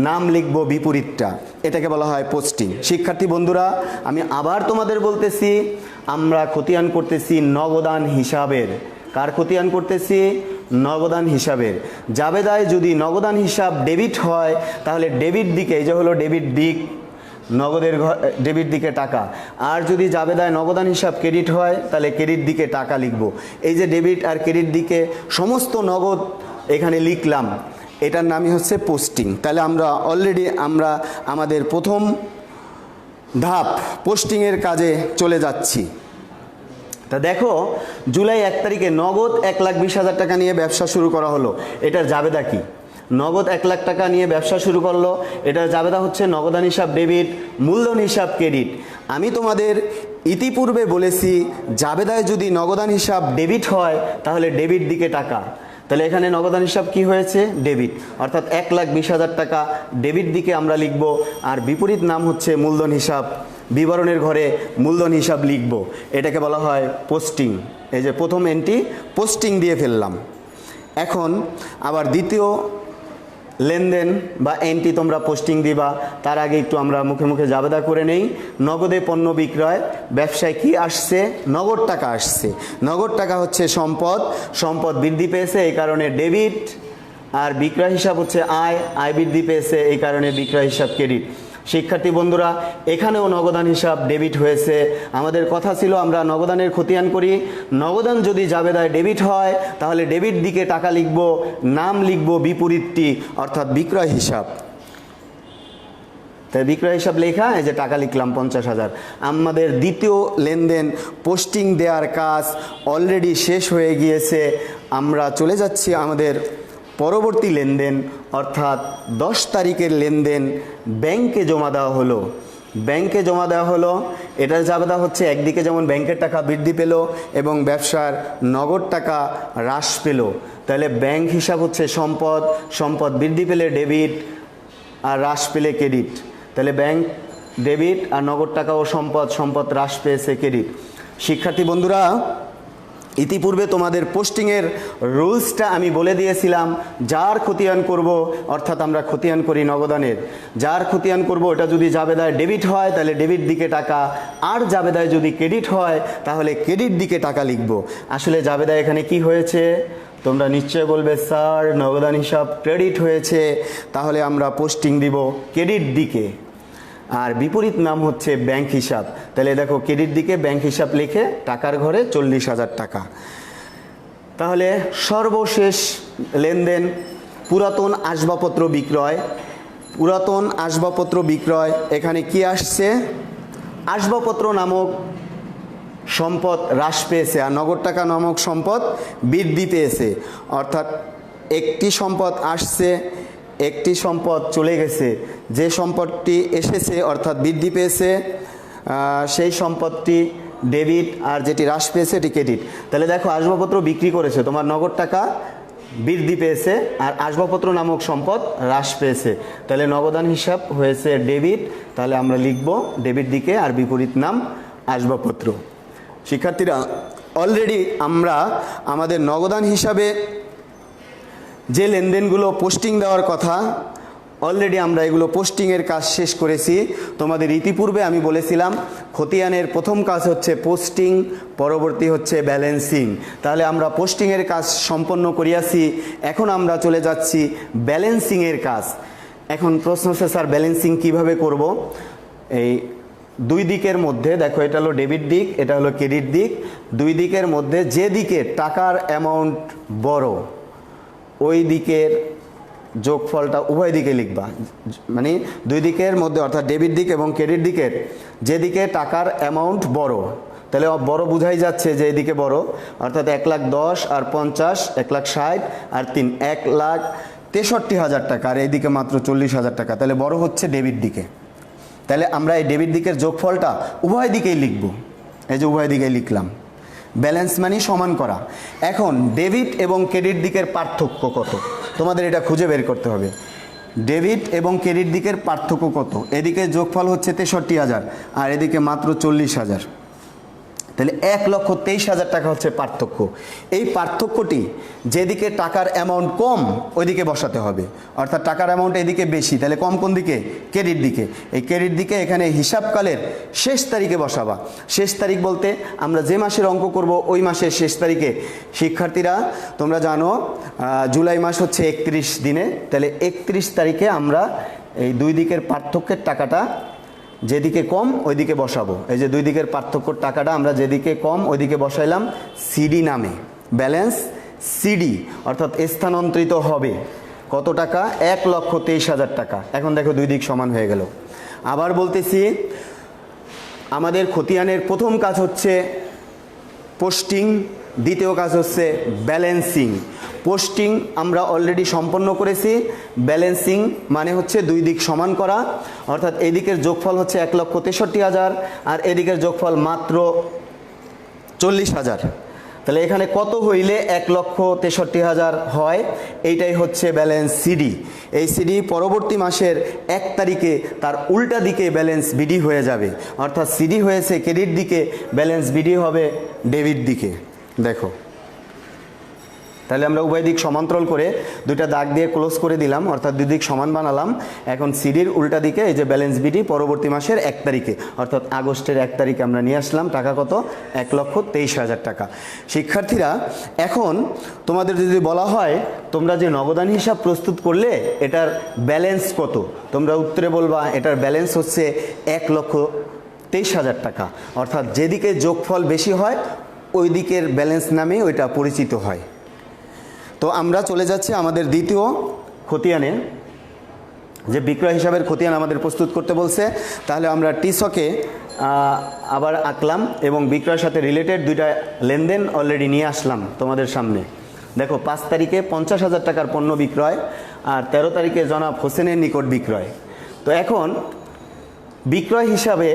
নাম লিখব বিপরীতটা। এটাকে বলা হয় পোস্টিং। শিক্ষার্থী বন্ধুরা, আমি আবার তোমাদের বলতেছি, আমরা খতিয়ান করতেছি নগদান হিসাবের। কার খতিয়ান করতেছি? নগদান হিসাবের। জাবেদায় যদি নগদান হিসাব ডেবিট হয় তাহলে ডেবিট দিকে, এই যে হলো ডেবিট দিক, নগদের ডেবিট দিকে টাকা। আর যদি জাবেদায় নগদান হিসাব ক্রেডিট হয় তাহলে ক্রেডিট দিকে টাকা লিখব। এই যে ডেবিট আর ক্রেডিট দিকে সমস্ত নগদ এখানে লিখলাম, এটার নামই হচ্ছে পোস্টিং। তাহলে আমরা অলরেডি আমাদের প্রথম ধাপ পোস্টিংয়ের কাজে চলে যাচ্ছি। তা দেখো, জুলাই 1 তারিখে নগদ 1,20,000 টাকা নিয়ে ব্যবসা শুরু করা হলো। এটার জাবেদা কি? নগদ 1 লাখ টাকা নিয়ে ব্যবসা শুরু করলো, এটার জাবেদা হচ্ছে নগদান হিসাব ডেবিট, মূলধন হিসাব ক্রেডিট। আমি তোমাদের ইতিপূর্বে বলেছি, জাবেদায় যদি নগদান হিসাব ডেবিট হয় তাহলে ডেবিট দিকে টাকা। তাহলে এখানে নগদান হিসাব কি হয়েছে? ডেবিট, অর্থাৎ 1,20,000 টাকা ডেবিট দিকে আমরা লিখব। আর বিপরীত নাম হচ্ছে মূলধন হিসাব, বিবরণের ঘরে মূলধন হিসাব লিখব। এটাকে বলা হয় পোস্টিং। এই যে প্রথম এন্ট্রি পোস্টিং দিয়ে ফেললাম। এখন আবার দ্বিতীয় লেনদেন বা এন্ট্রি তোমরা পোস্টিং দিবা, তার আগে একটু আমরা মুখে মুখে জাবেদা করে নেই। নগদে পণ্য বিক্রয়, ব্যবসায় কি আসছে? নগদ টাকা আসছে। নগদ টাকা হচ্ছে সম্পদ, সম্পদ বৃদ্ধি পেয়েছে এই কারণে ডেবিট। আর বিক্রয় হিসাব হচ্ছে আয়, আয় বৃদ্ধি পেয়েছে এই কারণে বিক্রয় হিসাব ক্রেডিট। শিক্ষার্থী বন্ধুরা, এখানেও নগদান হিসাব ডেবিট হয়েছে। আমাদের কথা ছিল আমরা নগদানের খতিয়ান করি, নগদান যদি জাবেদায় ডেবিট হয় তাহলে ডেবিট দিকে টাকা লিখব, নাম লিখব বিপরীতটি, অর্থাৎ বিক্রয় হিসাব। তাই বিক্রয় হিসাব লেখা, এই যে টাকা লিখলাম 50,000। আমাদের দ্বিতীয় লেনদেন পোস্টিং দেওয়ার কাজ অলরেডি শেষ হয়ে গিয়েছে। আমরা চলে যাচ্ছি আমাদের পরবর্তী লেনদেন, অর্থাৎ 10 তারিখের লেনদেন ব্যাংকে জমা দেওয়া হলো। ব্যাংকে জমা দেওয়া হলো, এটার জাবেদা হচ্ছে একদিকে যেমন ব্যাংকের টাকা বৃদ্ধি পেল এবং ব্যবসার নগদ টাকা হ্রাস পেল। তাহলে ব্যাংক হিসাব হচ্ছে সম্পদ, সম্পদ বৃদ্ধি পেলে ডেবিট আর হ্রাস পেলে ক্রেডিট। তাহলে ব্যাংক ডেবিট আর নগদ টাকা ও সম্পদ, সম্পদ হ্রাস পেয়েছে ক্রেডিট। শিক্ষার্থী বন্ধুরা, ইতিপূর্বে তোমাদের পোস্টিংয়ের রুলসটা আমি বলে দিয়েছিলাম। যার খতিয়ান করব, অর্থাৎ আমরা খতিয়ান করি নগদানের, যার খতিয়ান করব ওটা যদি জাবেদায় ডেবিট হয় তাহলে ডেবিট দিকে টাকা, আর জাবেদায় যদি ক্রেডিট হয় তাহলে ক্রেডিট দিকে টাকা লিখব। আসলে জাবেদায় এখানে কি হয়েছে? তোমরা নিশ্চয় বলবে স্যার নগদান হিসাব ক্রেডিট হয়েছে, তাহলে আমরা পোস্টিং দিব ক্রেডিট দিকে। আর বিপরীত নাম হচ্ছে ব্যাংক হিসাব। তাহলে দেখো, ক্রেডিট দিকে ব্যাংক হিসাব লিখে টাকার ঘরে 40,000 টাকা। তাহলে সর্বশেষ লেনদেন পুরাতন আসবাবপত্র বিক্রয়। পুরাতন আসবাবপত্র বিক্রয়, এখানে কি আসছে? আসবাবপত্র নামক সম্পদ হ্রাস পেয়েছে আর নগদ টাকা নামক সম্পদ বৃদ্ধি পেয়েছে। অর্থাৎ একটি সম্পদ আসছে, একটি সম্পদ চলে গেছে। যে সম্পদটি এসেছে অর্থাৎ বৃদ্ধি পেয়েছে সেই সম্পদটি ডেবিট, আর যেটি হ্রাস পেয়েছে এটি ক্রেডিট। তাহলে দেখো, আসবাবপত্র বিক্রি করেছে, তোমার নগদ টাকা বৃদ্ধি পেয়েছে আর আসবাবপত্র নামক সম্পদ হ্রাস পেয়েছে। তাহলে নগদান হিসাব হয়েছে ডেবিট, তাহলে আমরা লিখব ডেবিট দিকে আর বিপরীত নাম আসবাবপত্র। শিক্ষার্থীরা, অলরেডি আমরা আমাদের নগদান হিসাবে যে লেনদেনগুলো পোস্টিং দেওয়ার কথা, অলরেডি আমরা এগুলো পোস্টিংয়ের কাজ শেষ করেছি। তোমাদের ইতিপূর্বে আমি বলেছিলাম খতিয়ানের প্রথম কাজ হচ্ছে পোস্টিং, পরবর্তী হচ্ছে ব্যালেন্সিং। তাহলে আমরা পোস্টিংয়ের কাজ সম্পন্ন করিয়াছি, এখন আমরা চলে যাচ্ছি ব্যালেন্সিংয়ের কাজ। এখন প্রশ্ন হচ্ছে স্যার ব্যালেন্সিং কিভাবে করব? এই দুই দিকের মধ্যে দেখো, এটা হলো ডেবিট দিক, এটা হলো ক্রেডিট দিক। দুই দিকের মধ্যে যে দিকে টাকার অ্যামাউন্ট বড় ওই দিকের যোগফলটা উভয় দিকে লিখবা, মানে দুই দিকের মধ্যে অর্থাৎ ডেবিট দিক এবং ক্রেডিট দিকের যেদিকে টাকার অ্যামাউন্ট বড়, তাহলে বড় বোঝাই যাচ্ছে যে এদিকে বড়, অর্থাৎ 1,10,000 আর 50, 1,60,000 আর 3, 1,63,000 টাকা, আর এইদিকে মাত্র 40,000 টাকা, তাহলে বড় হচ্ছে ডেবিট দিকে। তাহলে আমরা এই ডেবিট দিকের যোগফলটা উভয় দিকেই লিখব, এই যে উভয় দিকেই লিখলাম। ব্যালেন্স মানে সমান করা। এখন ডেবিট এবং ক্রেডিট দিকের পার্থক্য কত তোমাদের এটা খুঁজে বের করতে হবে। ডেবিট এবং ক্রেডিট দিকের পার্থক্য কত? এদিকে যোগফল হচ্ছে 63,000 আর এদিকে মাত্র 40,000, তাহলে 1,23,000 টাকা হচ্ছে পার্থক্য। এই পার্থক্যটি যেদিকে টাকার অ্যামাউন্ট কম ওইদিকে বসাতে হবে, অর্থাৎ টাকার অ্যামাউন্ট এদিকে বেশি, তাহলে কম কোন দিকে? ক্রেডিট দিকে। এই ক্রেডিট দিকে এখানে হিসাবকালের শেষ তারিখে বসাবা। শেষ তারিখ বলতে আমরা যে মাসের অঙ্ক করব ওই মাসের শেষ তারিখে। শিক্ষার্থীরা তোমরা জানো জুলাই মাস হচ্ছে 31 দিনে, তাহলে 31 তারিখে আমরা এই দুই দিকের পার্থক্যের টাকাটা যেদিকে কম ওইদিকে বসাবো। এই যে দুই দিকের পার্থক্যর টাকাটা আমরা যেদিকে কম ওইদিকে বসাইলাম সিডি নামে, ব্যালেন্স সিডি, অর্থাৎ স্থানান্তরিত হবে কত টাকা? 1,23,000 টাকা। এখন দেখো দুই দিক সমান হয়ে গেল। আবার বলতেছি, আমাদের খতিয়ানের প্রথম কাজ হচ্ছে পোস্টিং, দ্বিতীয় কাজ হচ্ছে ব্যালেন্সিং। পোস্টিং আমরা অলরেডি সম্পন্ন করেছি, ব্যালেন্সিং মানে হচ্ছে দুই দিক সমান করা, অর্থাৎ এদিকের যোগফল হচ্ছে 1,63,000 আর এদিকের যোগফল মাত্র 40,000। তাহলে এখানে কত হইলে 1,63,000 হয়? এইটাই হচ্ছে ব্যালেন্স সিডি। এই সিডি পরবর্তী মাসের 1 তারিখে তার উল্টা দিকে ব্যালেন্স বিডি হয়ে যাবে, অর্থাৎ সিডি হয়েছে ক্রেডিট দিকে, ব্যালেন্স বিডি হবে ডেবিট দিকে। দেখো তাহলে আমরা উভয় দিক সমান্তরাল করে দুইটা দাগ দিয়ে ক্লোজ করে দিলাম, অর্থাৎ দুই দিক সমান বানালাম। এখন সিডির উল্টা দিকে এই যে ব্যালেন্স বিডি পরবর্তী মাসের 1 তারিখে, অর্থাৎ আগস্টের 1 তারিখে আমরা নিয়ে আসলাম। টাকা কত? 1,23,000 টাকা। শিক্ষার্থীরা এখন তোমাদের যদি বলা হয় তোমরা যে নগদান হিসাব প্রস্তুত করলে এটার ব্যালেন্স কত, তোমরা উত্তরে বলবা এটার ব্যালেন্স হচ্ছে 1,23,000 টাকা, অর্থাৎ যেদিকে যোগফল বেশি হয় ওই দিকের ব্যালেন্স নামে ওইটা পরিচিত হয়। তো আমরা চলে যাচ্ছি আমাদের দ্বিতীয় খতিয়ানে, যে বিক্রয় হিসাবের খতিয়ান আমাদের প্রস্তুত করতে বলছে। তাহলে আমরা টিসকে আবার আঁকলাম এবং বিক্রয়ের সাথে রিলেটেড দুইটা লেনদেন অলরেডি নিয়ে আসলাম তোমাদের সামনে। দেখো 5 তারিখে 50,000 টাকার পণ্য বিক্রয় আর 13 তারিখে জনাব হোসেনের নিকট বিক্রয়। তো এখন বিক্রয় হিসাবে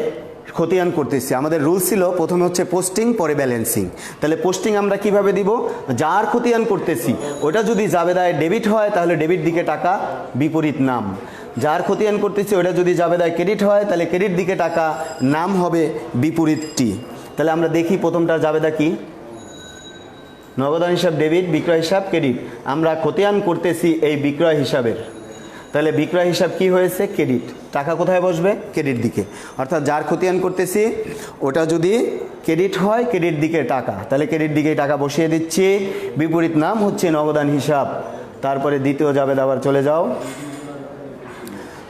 খতিয়ান করতেছি, আমাদের রুল ছিল প্রথমে হচ্ছে পোস্টিং পরে ব্যালেন্সিং। তাহলে পোস্টিং আমরা কিভাবে দিব? যার খতিয়ান করতেছি ওটা যদি জাবেদায় ডেবিট হয় তাহলে ডেবিট দিকে টাকা বিপরীত নাম, যার খতিয়ান করতেছি ওটা যদি জাবেদায় ক্রেডিট হয় তাহলে ক্রেডিট দিকে টাকা নাম হবে বিপরীতটি। তাহলে আমরা দেখি প্রথমটার জাবেদা কি? নগদান হিসাব ডেবিট, বিক্রয় হিসাব ক্রেডিট। আমরা খতিয়ান করতেছি এই বিক্রয় হিসাবের, তাহলে বিক্রয় হিসাব কি হয়েছে? ক্রেডিট। টাকা কোথায় বসবে? ক্রেডিট দিকে, অর্থাৎ যার খতিয়ান করতেছি ওটা যদি ক্রেডিট হয় ক্রেডিট দিকে টাকা, তাহলে ক্রেডিট দিকে টাকা বসিয়ে দিচ্ছি। বিপরীত নাম হচ্ছে নগদান হিসাব। তারপরে দ্বিতীয় জাবেদা আবার চলে যাও।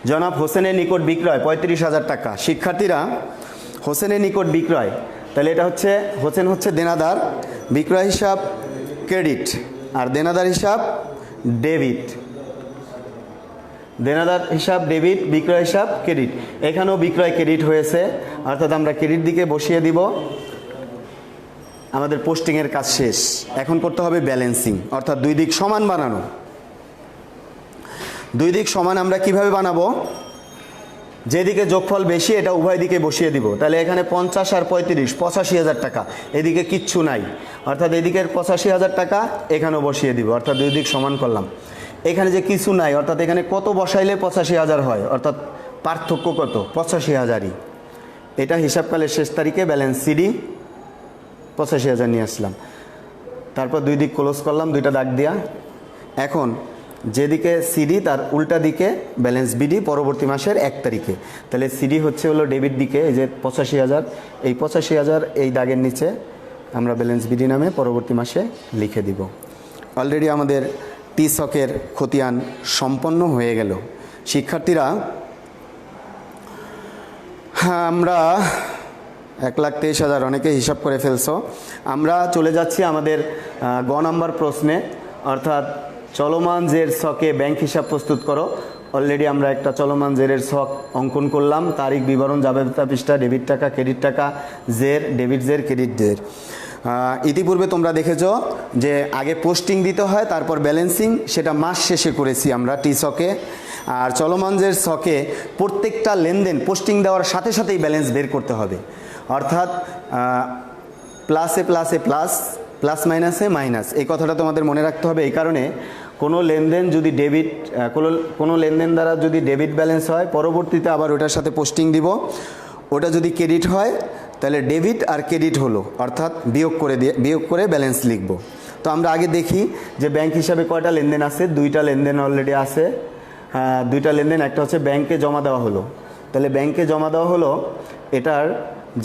জনাব হোসেনের নিকট বিক্রয় 35,000 টাকা। শিক্ষার্থীরা হোসেনের নিকট বিক্রয়, তাহলে এটা হচ্ছে হোসেন হচ্ছে দেনাদার, বিক্রয় হিসাব ক্রেডিট আর দেনাদার হিসাব ডেবিট। দেনাদার হিসাব ডেবিট, বিক্রয় হিসাব ক্রেডিট। এখানেও বিক্রয় ক্রেডিট হয়েছে, অর্থাৎ আমরা ক্রেডিট দিকে বসিয়ে দিব। আমাদের পোস্টিংয়ের কাজ শেষ, এখন করতে হবে ব্যালেন্সিং, অর্থাৎ দুই দিক সমান বানানো। দুই দিক সমান আমরা কিভাবে বানাবো? যেদিকে যোগফল বেশি এটা উভয় দিকে বসিয়ে দিব। তাহলে এখানে 50 আর 35, 85,000 টাকা, এদিকে কিচ্ছু নাই, অর্থাৎ এদিকের 85,000 টাকা এখানেও বসিয়ে দিব, অর্থাৎ দুই দিক সমান করলাম। এখানে যে কিছু নাই, অর্থাৎ এখানে কত বসাইলে 85,000 হয়, অর্থাৎ পার্থক্য কত? 85,000ই। এটা হিসাবকালের শেষ তারিখে ব্যালেন্স সিডি 85,000 নিয়ে আসলাম। তারপর দুই দিক ক্লোজ করলাম দুইটা দাগ দিয়া। এখন যেদিকে সিডি তার উল্টা দিকে ব্যালেন্স বিডি পরবর্তী মাসের 1 তারিখে। তাহলে সিডি হচ্ছে হলো ডেবিট দিকে, এই যে 85,000, এই 85,000 এই দাগের নিচে আমরা ব্যালেন্স বিডি নামে পরবর্তী মাসে লিখে দিব। অলরেডি আমাদের টিসকের খতিয়ান সম্পন্ন হয়ে গেল। শিক্ষার্থীরা হ্যাঁ, আমরা 1,23,000 অনেকে হিসাব করে ফেলছো। আমরা চলে যাচ্ছি আমাদের গ নাম্বার প্রশ্নে, অর্থাৎ চলমান জের ছকে ব্যাংক হিসাব প্রস্তুত করো। অলরেডি আমরা একটা চলমান জেরের ছক অঙ্কন করলাম। তারিখ, বিবরণ, জাবেদা পৃষ্ঠা, ডেবিট টাকা, ক্রেডিট টাকা, জের, ডেবিট জের, ক্রেডিট জের। ইতিপূর্বে তোমরা দেখেছো যে আগে পোস্টিং দিতে হয়, তারপর ব্যালেন্সিং, সেটা মাস শেষে করেছি আমরা টি ছকে। আর চলমান জের ছকে প্রত্যেকটা লেনদেন পোস্টিং দেওয়ার সাথে সাথেই ব্যালেন্স বের করতে হবে। অর্থাৎ প্লাসে প্লাসে প্লাস, প্লাস মাইনাসে মাইনাস, এই কথাটা তোমাদের মনে রাখতে হবে। এই কারণে কোনো লেনদেন যদি কোনো লেনদেন দ্বারা যদি ডেবিট ব্যালেন্স হয়, পরবর্তীতে আবার ওটার সাথে পোস্টিং দিব। ওটা যদি ক্রেডিট হয় তাহলে ডেবিট আর ক্রেডিট হলো, অর্থাৎ বিয়োগ করে ব্যালেন্স লিখব। তো আমরা আগে দেখি যে ব্যাংক হিসাবে কয়টা লেনদেন আছে। 2টা লেনদেন অলরেডি আছে। 2টা লেনদেন, একটা হচ্ছে ব্যাংকে জমা দেওয়া হলো। তাহলে ব্যাংকে জমা দেওয়া হলো, এটার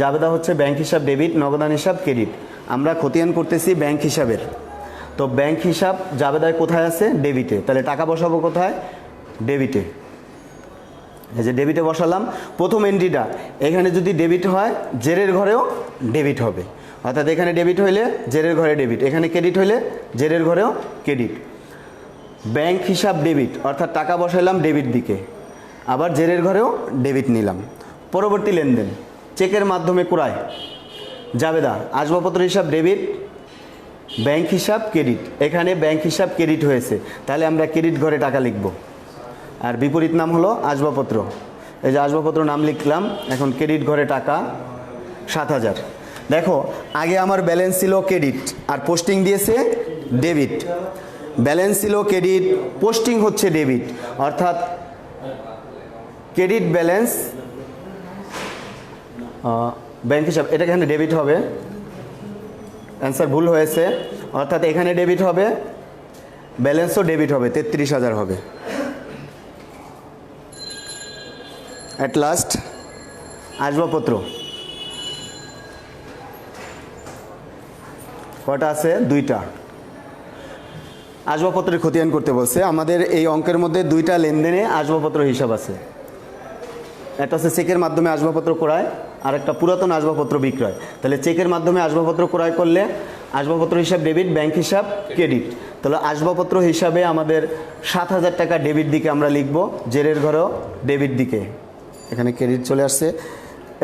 জাবেদা হচ্ছে ব্যাংক হিসাব ডেবিট, নগদান হিসাব ক্রেডিট। আমরা খতিয়ান করতেছি ব্যাংক হিসাবের। তো ব্যাংক হিসাব জাবেদায় কোথায় আছে? ডেবিটে। তাহলে টাকা বসাবো কোথায়? ডেবিটে। এই যে ডেবিটে বসালাম। প্রথম এন্ট্রিটা এখানে যদি ডেবিট হয়, জেরের ঘরেও ডেবিট হবে। অর্থাৎ এখানে ডেবিট হইলে জেরের ঘরে ডেবিট, এখানে ক্রেডিট হইলে জেরের ঘরেও ক্রেডিট। ব্যাংক হিসাব ডেবিট, অর্থাৎ টাকা বসাইলাম ডেবিট দিকে, আবার জেরের ঘরেও ডেবিট নিলাম। পরবর্তী লেনদেন চেকের মাধ্যমে ক্রয়, জাবেদা আসবাবপত্র হিসাব ডেবিট, ব্যাংক হিসাব ক্রেডিট। এখানে ব্যাংক হিসাব ক্রেডিট হয়েছে, তাহলে আমরা ক্রেডিট ঘরে টাকা লিখব। আর বিপরীত নাম হলো আসবাবপত্র। এই যে আসবাবপত্র নাম লিখলাম। এখন ক্রেডিট ঘরে টাকা 7,000। দেখো আগে আমার ব্যালেন্স ছিল ক্রেডিট আর পোস্টিং দিয়েছে ডেবিট। ব্যালেন্স ছিল ক্রেডিট, পোস্টিং হচ্ছে ডেবিট, অর্থাৎ ক্রেডিট ব্যালেন্স ব্যাংক হিসাব, এটা এখানে ডেবিট হবে। অ্যান্সার ভুল হয়েছে, অর্থাৎ এখানে ডেবিট হবে, ব্যালেন্সও ডেবিট হবে, 33,000 হবে। অ্যাট লাস্ট আসবাবপত্র কটা আছে? 2টা। আসবাবপত্রের খতিয়ান করতে বলছে। আমাদের এই অঙ্কের মধ্যে 2টা লেনদেনে আসবাবপত্র হিসাব আছে। একটা হচ্ছে চেকের মাধ্যমে আসবাবপত্র ক্রয়, আর একটা পুরাতন আসবাবপত্র বিক্রয়। তাহলে চেকের মাধ্যমে আসবাবপত্র ক্রয় করলে আসবাবপত্র হিসাব ডেবিট, ব্যাংক হিসাব ক্রেডিট। তাহলে আসবাবপত্র হিসাবে আমাদের 7,000 টাকা ডেবিট দিকে আমরা লিখব, জেরের ঘরেও ডেবিট দিকে। এখানে ক্রেডিট চলে আসছে,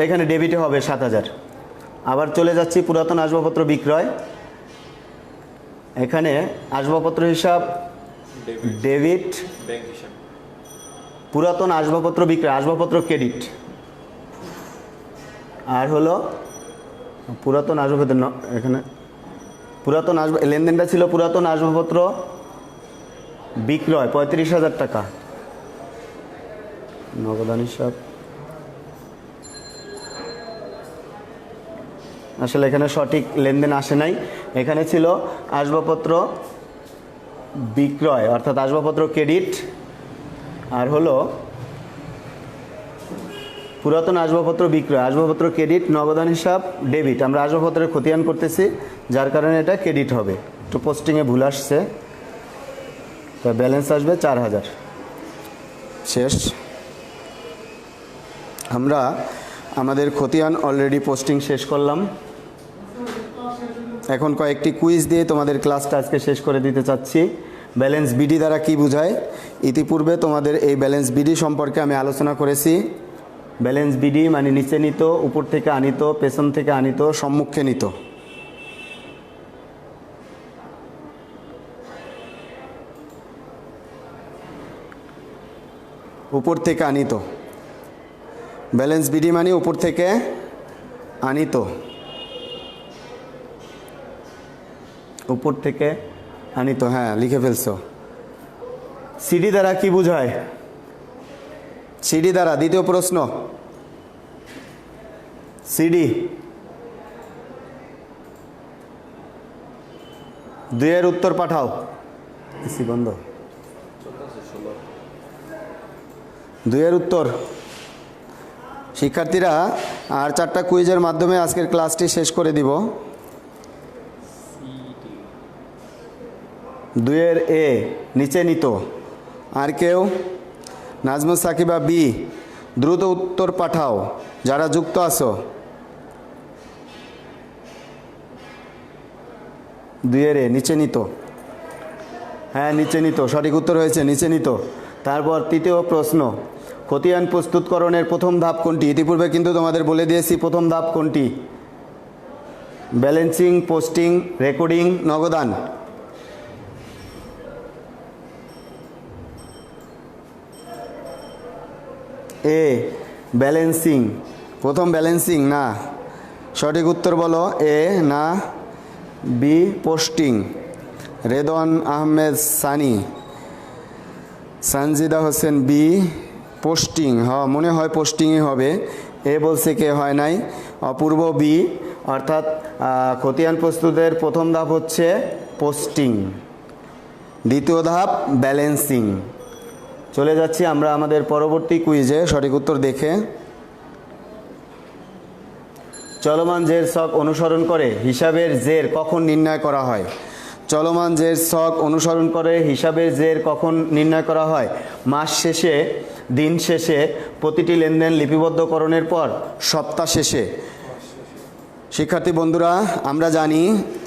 এখানে ডেবিটে হবে 7,000। আবার চলে যাচ্ছি পুরাতন আসবাবপত্র বিক্রয়। এখানে আসবাবপত্র হিসাব ডেবিট, পুরাতন আসবাবপত্র বিক্রয়, আসবাবপত্র ক্রেডিট। আর হলো পুরাতন আসবাবপত্র, এখানে পুরাতন লেনদেনটা ছিল পুরাতন আসবাবপত্র বিক্রয় 35,000 টাকা, নগদান হিসাব। আসলে এখানে সঠিক লেনদেন আসে নাই। এখানে ছিল আসবাবপত্র বিক্রয়, অর্থাৎ আসবাবপত্র ক্রেডিট, আর হলো পুরাতন আসবাবপত্র বিক্রয়, আসবাবপত্র ক্রেডিট, নগদান হিসাব ডেবিট। আমরা আসবাবপত্রের খতিয়ান করতেছি, যার কারণে এটা ক্রেডিট হবে। একটু পোস্টিংয়ে ভুল আসছে, তা ব্যালেন্স আসবে 4,000। শেষ। আমরা আমাদের খতিয়ান অলরেডি পোস্টিং শেষ করলাম। এখন কয়েকটি কুইজ দিয়ে তোমাদের ক্লাসটা আজকে শেষ করে দিতে চাচ্ছি। ব্যালেন্স বিডি দ্বারা কি বোঝায়? ইতিপূর্বে তোমাদের এই ব্যালেন্স বিডি সম্পর্কে আমি আলোচনা করেছি। ব্যালেন্স বিডি মানে নিচে নিত, উপর থেকে আনিত, পেছন থেকে আনিত, সম্মুখে নিত। উপর থেকে আনিত। ব্যালেন্স বিডি মানে উপর থেকে আনিত, উপর থেকে আনিত। হ্যাঁ, লিখে ফেলছো। সিডি দ্বারা কি বোঝায়? সিডি দ্বারা, দ্বিতীয় প্রশ্ন, সিডি 2-এর উত্তর পাঠাও। এসি বন্ধ। 2-এর উত্তর। শিক্ষার্থীরা আর 4টা কুইজের মাধ্যমে আজকের ক্লাসটি শেষ করে দিব। 2-এর এ নিচে নিত। আর কেউ? নাজমুস সাকিবা বি, দ্রুত উত্তর পাঠাও যারা যুক্ত আছো। 2-এর এ নিচে নিত। হ্যাঁ, নিচে নিত, সঠিক উত্তর হয়েছে নিচে নিত। তারপর তৃতীয় প্রশ্ন, খতিয়ান প্রস্তুতকরণের প্রথম ধাপ কোনটি? ইতিপূর্বে কিন্তু তোমাদের বলে দিয়েছি প্রথম ধাপ কোনটি। ব্যালেন্সিং, পোস্টিং, রেকর্ডিং, নগদান। এ ব্যালেন্সিং, প্রথম ব্যালেন্সিং না, সঠিক উত্তর বলো। এ না B posting? Redwan Ahmed Sunny, Sanjida Hossain B posting. মনে হয় পোস্টিংই হবে। এ বলছে কে হয় নাই, অপূর্ব বি। অর্থাৎ খতিয়ান প্রস্তুতের প্রথম ধাপ হচ্ছে পোস্টিং, দ্বিতীয় ধাপ ব্যালেন্সিং। চলে যাচ্ছি আমরা আমাদের পরবর্তী কুইজে সঠিক উত্তর দেখে। চলমান জের ছক অনুসরণ করে হিসাবের জের কখন নির্ণয় করা হয়? চলমান জের ছক অনুসরণ করে হিসাবের জের কখন নির্ণয় করা হয়? মাস শেষে, দিন শেষে, প্রতিটি লেনদেন লিপিবদ্ধকরণের পর, সপ্তাহ শেষে। শিক্ষার্থী বন্ধুরা, আমরা জানি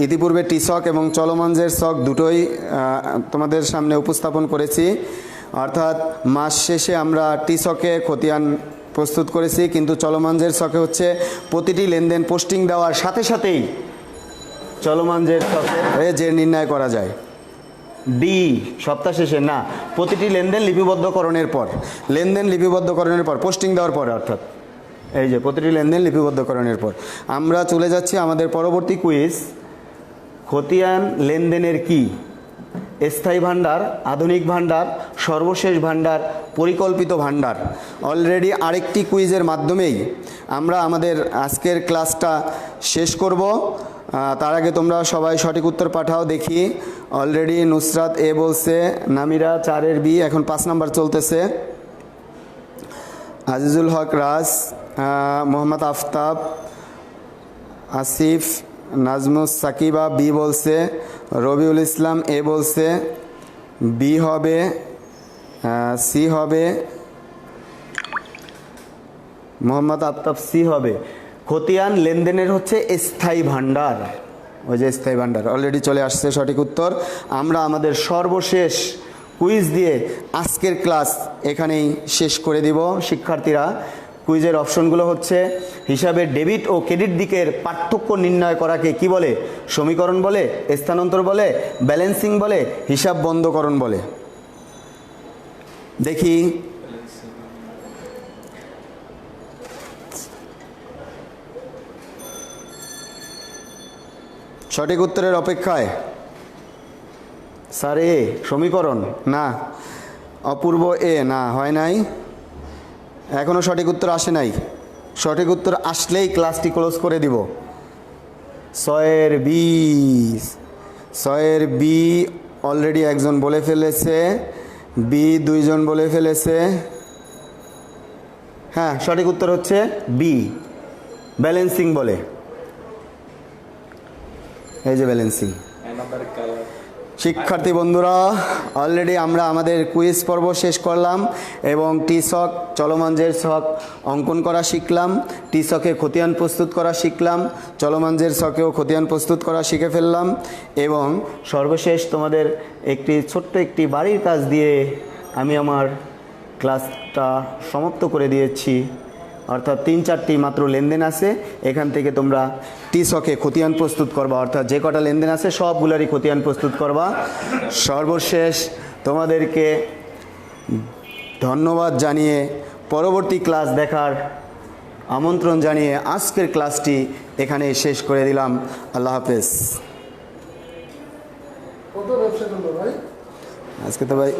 ইতিপূর্বে টি ছক এবং চলমান জের ছক দুটোই তোমাদের সামনে উপস্থাপন করেছি। অর্থাৎ মাস শেষে আমরা টি ছকে খতিয়ান প্রস্তুত করেছি, কিন্তু চলমান জের ছকে হচ্ছে প্রতিটি লেনদেন পোস্টিং দেওয়ার সাথে সাথেই চলমান জের ছকে জের নির্ণয় করা যায়। ডি সপ্তাহ শেষে না, প্রতিটি লেনদেন লিপিবদ্ধকরণের পর, লেনদেন লিপিবদ্ধকরণের পর, পোস্টিং দেওয়ার পরে। অর্থাৎ এই যে প্রতিটি লেনদেন লিপিবদ্ধকরণের পর। আমরা চলে যাচ্ছি আমাদের পরবর্তী কুইজ, খতিয়ান লেনদেনের কি? স্থায়ী ভাণ্ডার, আধুনিক ভাণ্ডার, সর্বশেষ ভাণ্ডার, পরিকল্পিত ভাণ্ডার। অলরেডি আরেকটি কুইজের মাধ্যমেই আমরা আমাদের আজকের ক্লাসটা শেষ করব। তার আগে তোমরা সবাই সঠিক উত্তর পাঠাও দেখি। অলরেডি নুসরাত এ বলছে, নামিরা 4-এর বি, এখন 5 নাম্বার চলতেছে। আজিজুল হক রাজ, মোহাম্মদ আফতাব, আসিফ, নাজমুস সাকিবা বি বলছে, রবিউল ইসলাম এ বলছে বি হবে, সি হবে, মোহাম্মদ আফতাব সি হবে। খতিয়ান লেনদেনের হচ্ছে স্থায়ী ভাণ্ডার, ওই যে স্থায়ী ভাণ্ডার অলরেডি চলে আসছে সঠিক উত্তর। আমরা আমাদের সর্বশেষ কুইজ দিয়ে আজকের ক্লাস এখানেই শেষ করে দিব। শিক্ষার্থীরা, কুইজের অপশনগুলো হচ্ছে হিসাবের ডেবিট ও ক্রেডিট দিকের পার্থক্য নির্ণয় করাকে কি বলে? সমীকরণ বলে, স্থানান্তর বলে, ব্যালেন্সিং বলে, হিসাব বন্ধকরণ বলে। দেখি সঠিক উত্তরের অপেক্ষায়। স্যার এ সমীকরণ না, অপূর্ব এ না, হয় নাই, এখনও সঠিক উত্তর আসে নাই। সঠিক উত্তর আসলেই ক্লাসটি ক্লোজ করে দিব। 6-এর বি, 6-এর বি অলরেডি একজন বলে ফেলেছে, বি 2 জন বলে ফেলেছে। হ্যাঁ, সঠিক উত্তর হচ্ছে বি, ব্যালেন্সিং বলে। এই যে ব্যালেন্সিং। শিক্ষার্থী বন্ধুরা, অলরেডি আমরা আমাদের কুইজ পর্ব শেষ করলাম এবং টি ছক, চলমান জের ছক অঙ্কন করা শিখলাম। টি ছকে খতিয়ান প্রস্তুত করা শিখলাম, চলমান জের ছকেও খতিয়ান প্রস্তুত করা শিখে ফেললাম এবং সর্বশেষ তোমাদের ছোট্ট একটি বাড়ির কাজ দিয়ে আমি আমার ক্লাসটা সমাপ্ত করে দিয়েছি। অর্থাৎ 3-4টি মাত্র লেনদেন আছে, এখান থেকে তোমরা টি ছকে খতিয়ান প্রস্তুত করবা। অর্থাৎ যে কটা লেনদেন আছে সবগুলারই খতিয়ান প্রস্তুত করবা। সর্বশেষ তোমাদেরকে ধন্যবাদ জানিয়ে পরবর্তী ক্লাস দেখার আমন্ত্রণ জানিয়ে আজকের ক্লাসটি এখানে শেষ করে দিলাম। আল্লাহ হাফেজ। আজকে তো ভাই